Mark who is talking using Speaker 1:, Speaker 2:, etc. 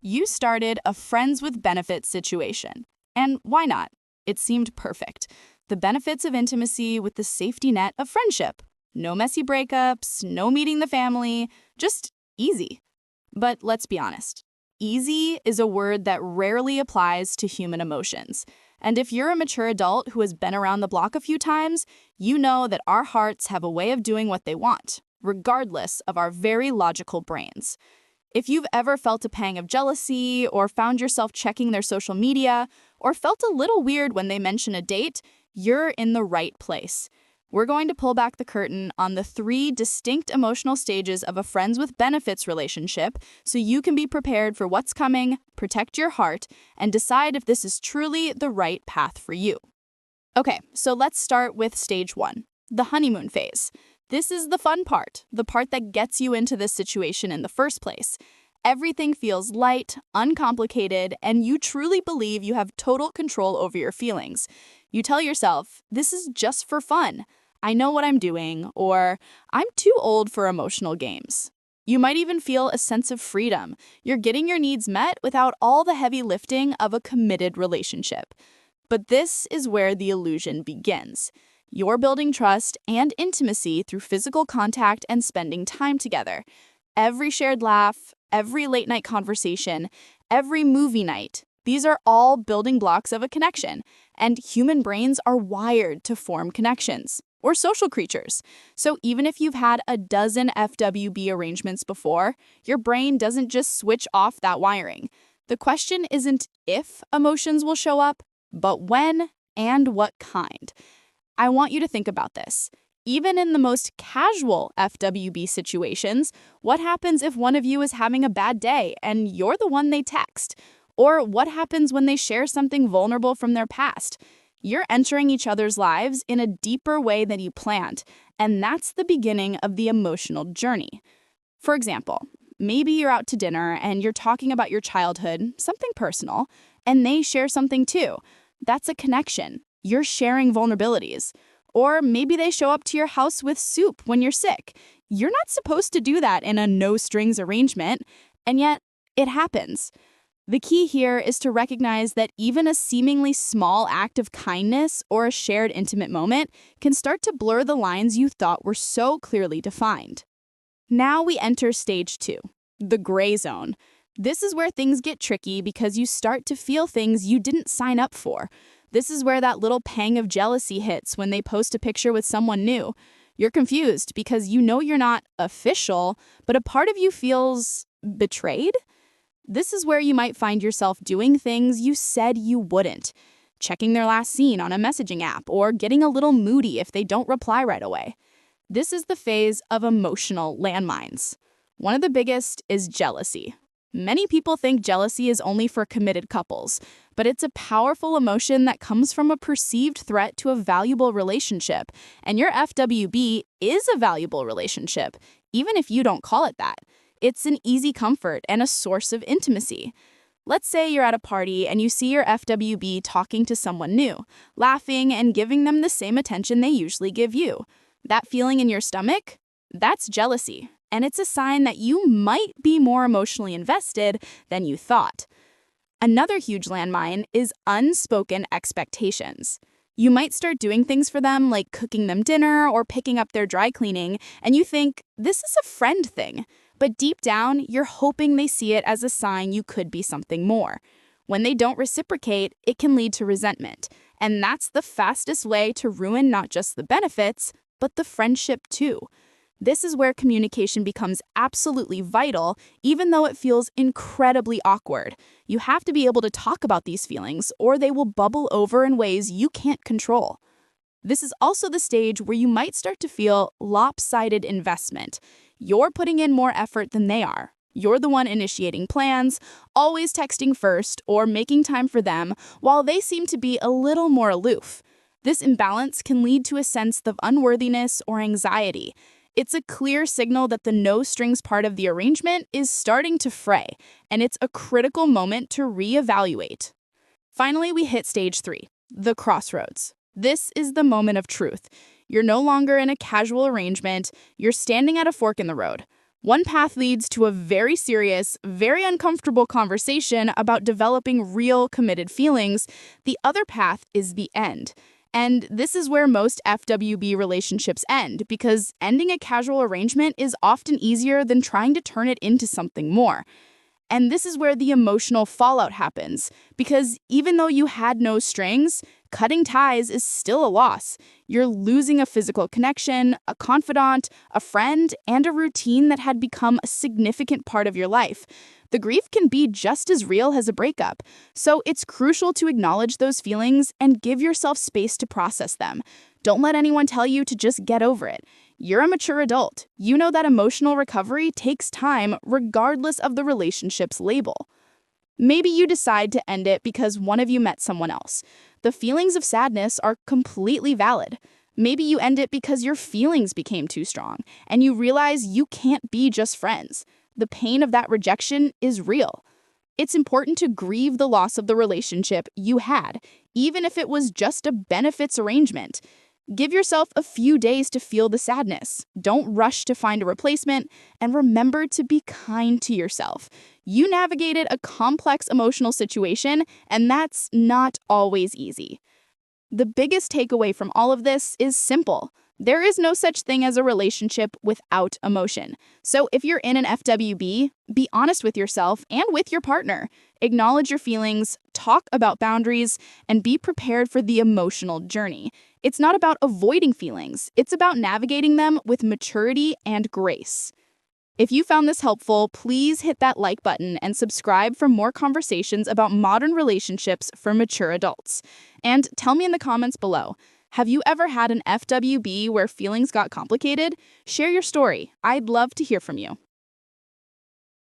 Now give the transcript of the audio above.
Speaker 1: You started a friends with benefits situation. And why not? It seemed perfect. The benefits of intimacy with the safety net of friendship. No messy breakups, no meeting the family, just easy. But let's be honest. Easy is a word that rarely applies to human emotions. And if you're a mature adult who has been around the block a few times, you know that our hearts have a way of doing what they want, regardless of our very logical brains. If you've ever felt a pang of jealousy, or found yourself checking their social media, or felt a little weird when they mention a date, you're in the right place. We're going to pull back the curtain on the 3 distinct emotional stages of a friends with benefits relationship so you can be prepared for what's coming, protect your heart, and decide if this is truly the right path for you. Okay, so let's start with stage 1, the honeymoon phase. This is the fun part, the part that gets you into this situation in the first place. Everything feels light, uncomplicated, and you truly believe you have total control over your feelings. You tell yourself, this is just for fun. I know what I'm doing, or I'm too old for emotional games. You might even feel a sense of freedom. You're getting your needs met without all the heavy lifting of a committed relationship. But this is where the illusion begins. You're building trust and intimacy through physical contact and spending time together. Every shared laugh, every late-night conversation, every movie night, these are all building blocks of a connection, and human brains are wired to form connections. We're social creatures. So even if you've had a dozen FWB arrangements before, your brain doesn't just switch off that wiring. The question isn't if emotions will show up, but when and what kind. I want you to think about this. Even in the most casual FWB situations, what happens if one of you is having a bad day and you're the one they text? Or what happens when they share something vulnerable from their past? You're entering each other's lives in a deeper way than you planned, and that's the beginning of the emotional journey. For example, maybe you're out to dinner and you're talking about your childhood, something personal, and they share something too. That's a connection. You're sharing vulnerabilities. Or maybe they show up to your house with soup when you're sick. You're not supposed to do that in a no-strings arrangement, and yet it happens. The key here is to recognize that even a seemingly small act of kindness or a shared intimate moment can start to blur the lines you thought were so clearly defined. Now we enter stage 2, the gray zone. This is where things get tricky because you start to feel things you didn't sign up for. This is where that little pang of jealousy hits when they post a picture with someone new. You're confused because you know you're not official, but a part of you feels betrayed. This is where you might find yourself doing things you said you wouldn't, checking their last scene on a messaging app, or getting a little moody if they don't reply right away. This is the phase of emotional landmines. One of the biggest is jealousy. Many people think jealousy is only for committed couples, but it's a powerful emotion that comes from a perceived threat to a valuable relationship, and your FWB is a valuable relationship, even if you don't call it that. It's an easy comfort and a source of intimacy. Let's say you're at a party and you see your FWB talking to someone new, laughing and giving them the same attention they usually give you. That feeling in your stomach? That's jealousy, and it's a sign that you might be more emotionally invested than you thought. Another huge landmine is unspoken expectations. You might start doing things for them like cooking them dinner or picking up their dry cleaning, and you think, this is a friend thing. But deep down, you're hoping they see it as a sign you could be something more. When they don't reciprocate, it can lead to resentment. And that's the fastest way to ruin not just the benefits, but the friendship too. This is where communication becomes absolutely vital, even though it feels incredibly awkward. You have to be able to talk about these feelings, or they will bubble over in ways you can't control. This is also the stage where you might start to feel lopsided investment. You're putting in more effort than they are. You're the one initiating plans, always texting first, or making time for them, while they seem to be a little more aloof. This imbalance can lead to a sense of unworthiness or anxiety. It's a clear signal that the no-strings part of the arrangement is starting to fray, and it's a critical moment to reevaluate. Finally, we hit stage 3, the crossroads. This is the moment of truth. You're no longer in a casual arrangement, you're standing at a fork in the road. One path leads to a very serious, very uncomfortable conversation about developing real committed feelings. The other path is the end. And this is where most FWB relationships end, because ending a casual arrangement is often easier than trying to turn it into something more. And this is where the emotional fallout happens, because even though you had no strings, cutting ties is still a loss. You're losing a physical connection, a confidant, a friend, and a routine that had become a significant part of your life. The grief can be just as real as a breakup, so it's crucial to acknowledge those feelings and give yourself space to process them. Don't let anyone tell you to just get over it. You're a mature adult. You know that emotional recovery takes time regardless of the relationship's label. Maybe you decide to end it because one of you met someone else. The feelings of sadness are completely valid. Maybe you end it because your feelings became too strong and you realize you can't be just friends. The pain of that rejection is real. It's important to grieve the loss of the relationship you had, even if it was just a benefits arrangement. Give yourself a few days to feel the sadness. Don't rush to find a replacement, and remember to be kind to yourself. You navigated a complex emotional situation, and that's not always easy. The biggest takeaway from all of this is simple. There is no such thing as a relationship without emotion. So if you're in an FWB, be honest with yourself and with your partner. Acknowledge your feelings, talk about boundaries, and be prepared for the emotional journey. It's not about avoiding feelings. It's about navigating them with maturity and grace. If you found this helpful, please hit that like button and subscribe for more conversations about modern relationships for mature adults. And tell me in the comments below, have you ever had an FWB where feelings got complicated? Share your story. I'd love to hear from you.